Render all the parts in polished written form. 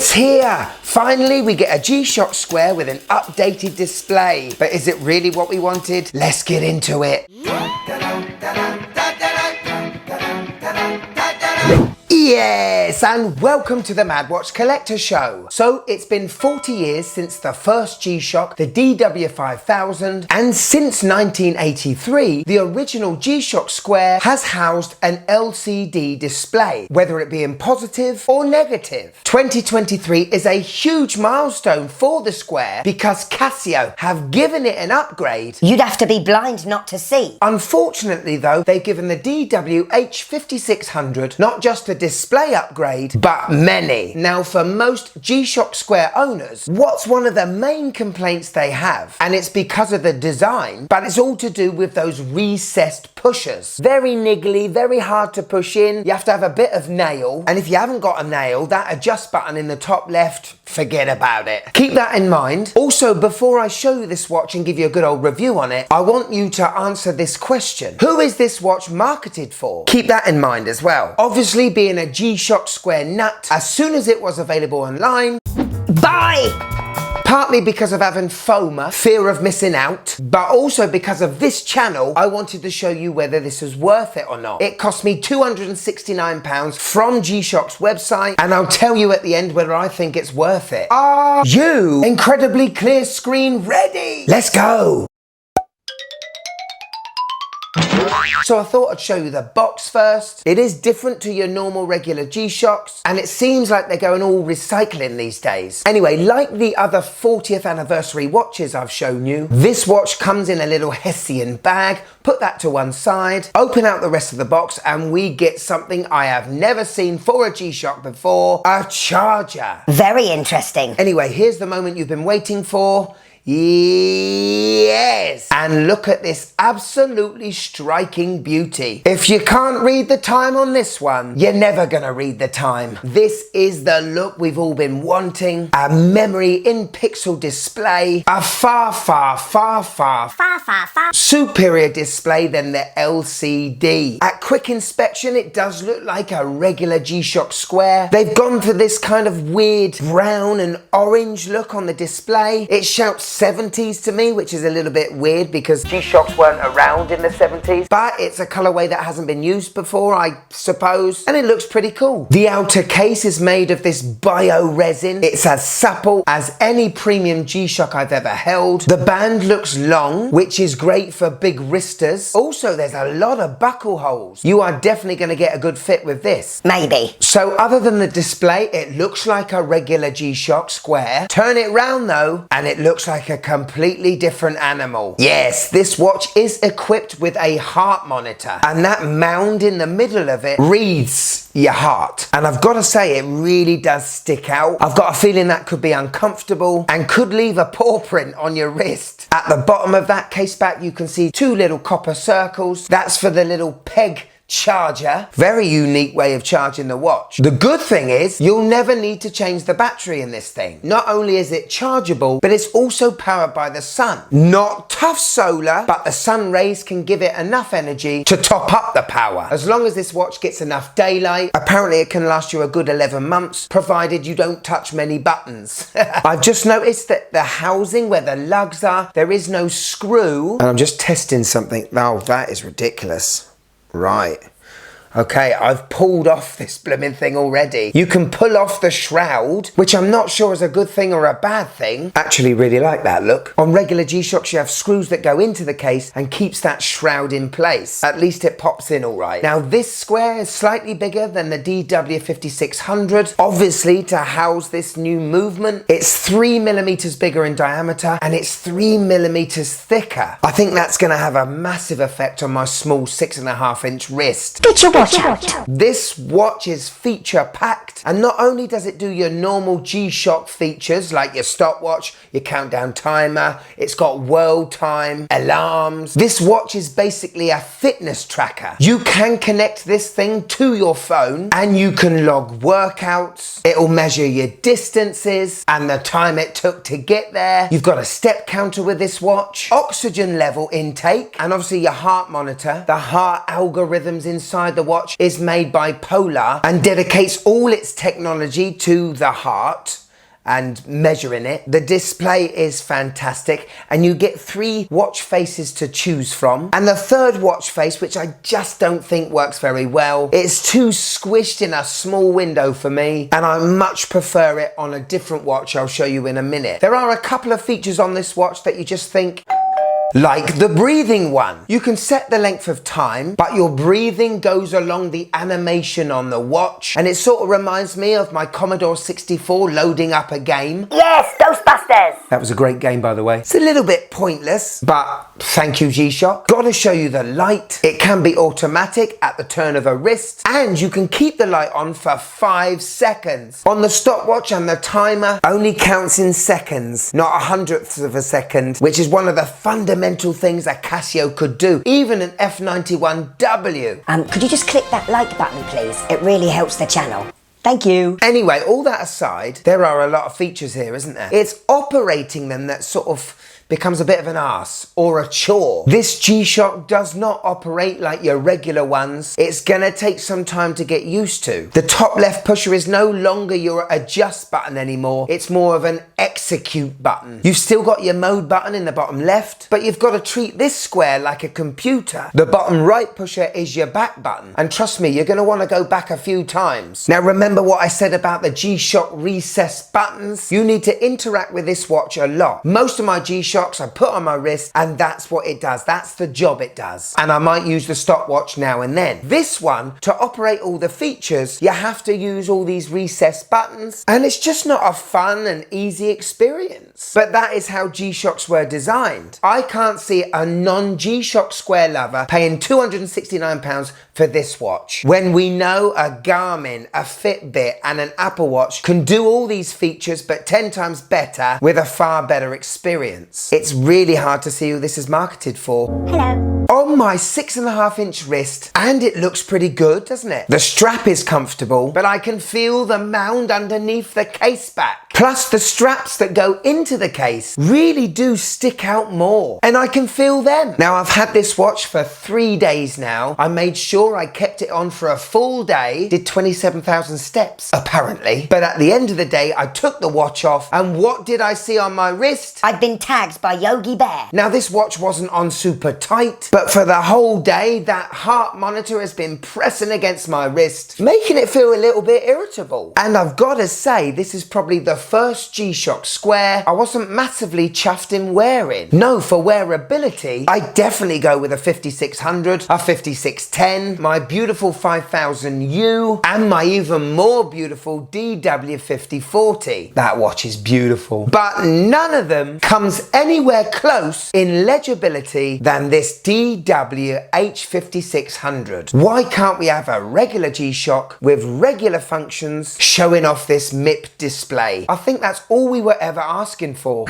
It's here! Finally, we get a G-Shocj Square with an updated display. But is it really what we wanted? Let's get into it. Yes, and welcome to the MadWatch Collector Show. So it's been 40 years since the first G-Shocj, the DW-H5600, and since 1983, the original G-Shocj Square has housed an LCD display, whether it be in positive or negative. 2023 is a huge milestone for the Square because Casio have given it an upgrade. You'd have to be blind not to see. Unfortunately though, they've given the DW-H5600 not just a display upgrade, but many. Now for most G-Shocj Square owners, what's one of the main complaints they have? And it's because of the design, but it's all to do with those recessed pushers. Very niggly, very hard to push in. You have to have a bit of nail, and if you haven't got a nail, that adjust button in the top left, forget about it. Keep that in mind. Also, before I show you this watch and give you a good old review on it, I want you to answer this question. Who is this watch marketed for? Keep that in mind as well. Obviously, being a G-Shocj Square nut, as soon as it was available online, Buy! partly because of having FOMO, fear of missing out, but also because of this channel, I wanted to show you whether this was worth it or not. It cost me £269 from G-Shocj's website, and I'll tell you at the end whether I think it's worth it. Are you incredibly clear screen ready? Let's go! So I thought I'd show you the box first. It is different to your normal regular G-Shocjs, and it seems like they're going all recycling these days. Anyway, like the other 40th anniversary watches I've shown you, this watch comes in a little Hessian bag. Put that to one side, open out the rest of the box, and we get something I have never seen for a G-Shocj before, a charger. Very interesting. Anyway, here's the moment you've been waiting for. Yes! And look at this absolutely striking beauty. If you can't read the time on this one, you're never gonna read the time. This is the look we've all been wanting. A memory in pixel display. A far superior display than the LCD. At quick inspection, it does look like a regular G-Shocj Square. They've gone for this kind of weird brown and orange look on the display. It shouts 70s to me, which is a little bit weird because G-Shocjs weren't around in the 70s, but it's a colorway that hasn't been used before, I suppose, and it looks pretty cool. The outer case is made of this bio resin. It's as supple as any premium G-Shocj I've ever held. The band looks long, which is great for big wristers. Also, there's a lot of buckle holes. You are definitely going to get a good fit with this. Maybe. So other than the display, it looks like a regular G-Shocj Square. Turn it round though, and it looks like a completely different animal. Yes, this watch is equipped with a heart monitor, and that mound in the middle of it reads your heart. And I've got to say, it really does stick out. I've got a feeling that could be uncomfortable and could leave a paw print on your wrist. At the bottom of that case back, you can see two little copper circles. That's for the little peg charger. Very unique way of charging the watch. The good thing is you'll never need to change the battery in this thing. Not only is it chargeable, but it's also powered by the sun. Not tough solar, but the sun rays can give it enough energy to top up the power. As long as this watch gets enough daylight, apparently it can last you a good 11 months, provided you don't touch many buttons. I've just noticed that the housing where the lugs are, there is no screw. And I'm just testing something. Oh, that is ridiculous. Right. Okay, I've pulled off this blooming thing already. You can pull off the shroud, which I'm not sure is a good thing or a bad thing. Actually really like that look. On regular G-Shocjs, you have screws that go into the case and keeps that shroud in place. At least it pops in all right. Now this square is slightly bigger than the DW-H5600. Obviously, to house this new movement, it's 3mm bigger in diameter and it's 3mm thicker. I think that's going to have a massive effect on my small 6.5-inch wrist. Get your watch out. This watch is feature packed, and not only does it do your normal G-Shocj features like your stopwatch, your countdown timer, it's got world time, alarms. This watch is basically a fitness tracker. You can connect this thing to your phone and you can log workouts. It'll measure your distances and the time it took to get there. You've got a step counter with this watch, oxygen level intake, and obviously your heart monitor. The heart algorithms inside the watch is made by Polar and dedicates all its technology to the heart and measuring it. The display is fantastic and you get 3 watch faces to choose from. And the third watch face, which I just don't think works very well, it's too squished in a small window for me and I much prefer it on a different watch I'll show you in a minute. There are a couple of features on this watch that you just think, like the breathing one. You can set the length of time, but your breathing goes along the animation on the watch, and it sort of reminds me of my Commodore 64 loading up a game. Yes, Ghostbusters! That was a great game, by the way. It's a little bit pointless, but thank you, G-Shocj. Gotta show you the light. It can be automatic at the turn of a wrist, and you can keep the light on for 5 seconds. On the stopwatch, and the timer only counts in seconds, not 100ths of a second, which is one of the fundamental things that Casio could do, even an F91W. Could you just click that like button, please? It really helps the channel. Thank you. Anyway, all that aside, there are a lot of features here, isn't there? It's operating them that sort of becomes a bit of an arse or a chore. This G-Shocj does not operate like your regular ones. It's gonna take some time to get used to. The top left pusher is no longer your adjust button anymore. It's more of an execute button. You've still got your mode button in the bottom left, but you've got to treat this square like a computer. The bottom right pusher is your back button. And trust me, you're gonna wanna go back a few times. Now remember what I said about the G-Shocj recessed buttons? You need to interact with this watch a lot. Most of my G-Shocj I put on my wrist and that's what it does. That's the job it does. And I might use the stopwatch now and then. This one, to operate all the features, you have to use all these recessed buttons and it's just not a fun and easy experience. But that is how G-Shocjs were designed. I can't see a non-G-Shocj square lover paying £269 for this watch, when we know a Garmin, a Fitbit and an Apple Watch can do all these features but 10 times better with a far better experience. It's really hard to see who this is marketed for. Hello. On my 6.5-inch wrist, and it looks pretty good, doesn't it? The strap is comfortable, but I can feel the mound underneath the case back. Plus the straps that go into the case really do stick out more, and I can feel them. Now I've had this watch for 3 days now. I made sure I kept it on for a full day, did 27,000 steps, apparently. But at the end of the day, I took the watch off, and what did I see on my wrist? I'd been tagged by Yogi Bear. Now this watch wasn't on super tight, but for the whole day, that heart monitor has been pressing against my wrist, making it feel a little bit irritable. And I've got to say, this is probably the first G-Shocj square I wasn't massively chuffed in wearing. No, for wearability, I definitely go with a 5600, a 5610, my beautiful 5000U, and my even more beautiful DW-5040. That watch is beautiful. But none of them comes anywhere close in legibility than this DW-H5600. Why can't we have a regular G-Shocj with regular functions showing off this MIP display? I think that's all we were ever asking for.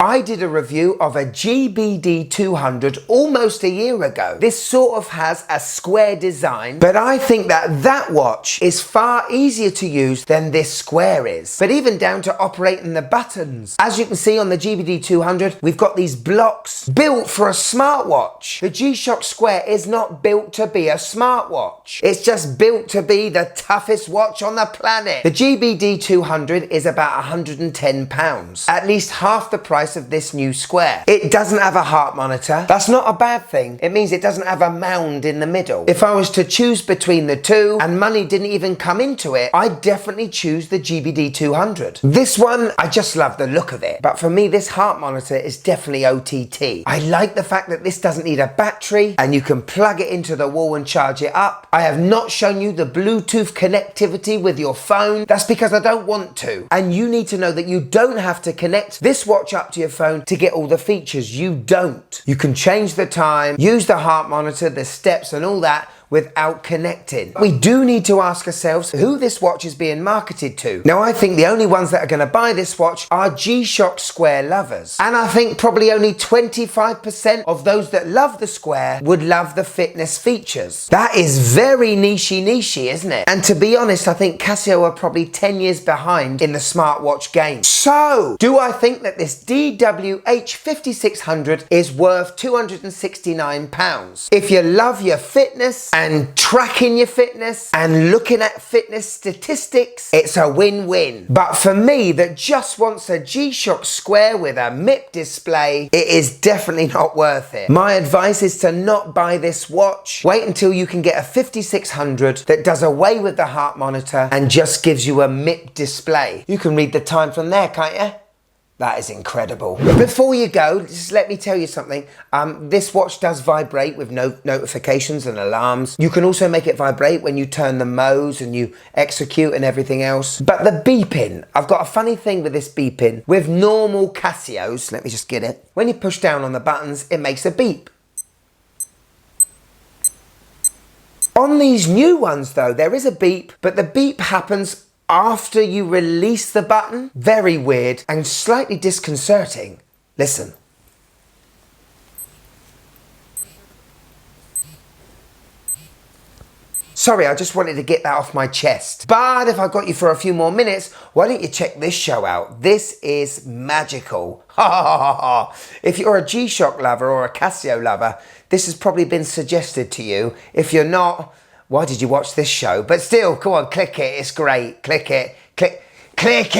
I did a review of a GBD200 almost a year ago. This sort of has a square design, but I think that watch is far easier to use than this square is. But even down to operating the buttons. As you can see on the GBD200, we've got these blocks built for a smartwatch. The G-Shocj Square is not built to be a smartwatch. It's just built to be the toughest watch on the planet. The GBD200 is about £110, at least half the price of this new square. It doesn't have a heart monitor. That's not a bad thing. It means it doesn't have a mound in the middle. If I was to choose between the two and money didn't even come into it, I'd definitely choose the GBD200. This one, I just love the look of it. But for me, this heart monitor is definitely OTT. I like the fact that this doesn't need a battery and you can plug it into the wall and charge it up. I have not shown you the Bluetooth connectivity with your phone. That's because I don't want to. And you need to know that you don't have to connect this watch up to your phone to get all the features. You don't. You can change the time, use the heart monitor, the steps and all that without connecting. We do need to ask ourselves who this watch is being marketed to. Now I think the only ones that are going to buy this watch are G-Shocj Square lovers. And I think probably only 25% of those that love the Square would love the fitness features. That is very niche-y, isn't it? And to be honest, I think Casio are probably 10 years behind in the smartwatch game. So, do I think that this DW-H5600 is worth £269? If you love your fitness and tracking your fitness and looking at fitness statistics, it's a win-win. But for me that just wants a G-Shocj square with a MIP display, it is definitely not worth it. My advice is to not buy this watch. Wait until you can get a 5600 that does away with the heart monitor and just gives you a MIP display. You can read the time from there, can't you? That is incredible. Before you go, just let me tell you something. This watch does vibrate with notifications and alarms. You can also make it vibrate when you turn the modes and you execute and everything else. But the beeping, I've got a funny thing with this beeping. With normal Casios, let me just get it. When you push down on the buttons, it makes a beep. On these new ones though, there is a beep, but the beep happens after you release the button. Very weird and slightly disconcerting. Listen. Sorry, I just wanted to get that off my chest. But if I got you for a few more minutes, why don't you check this show out? This is magical. Ha ha ha ha. If you're a G-Shocj lover or a Casio lover, this has probably been suggested to you. If you're not, why did you watch this show? But still, come on, click it. It's great. Click it. Click it.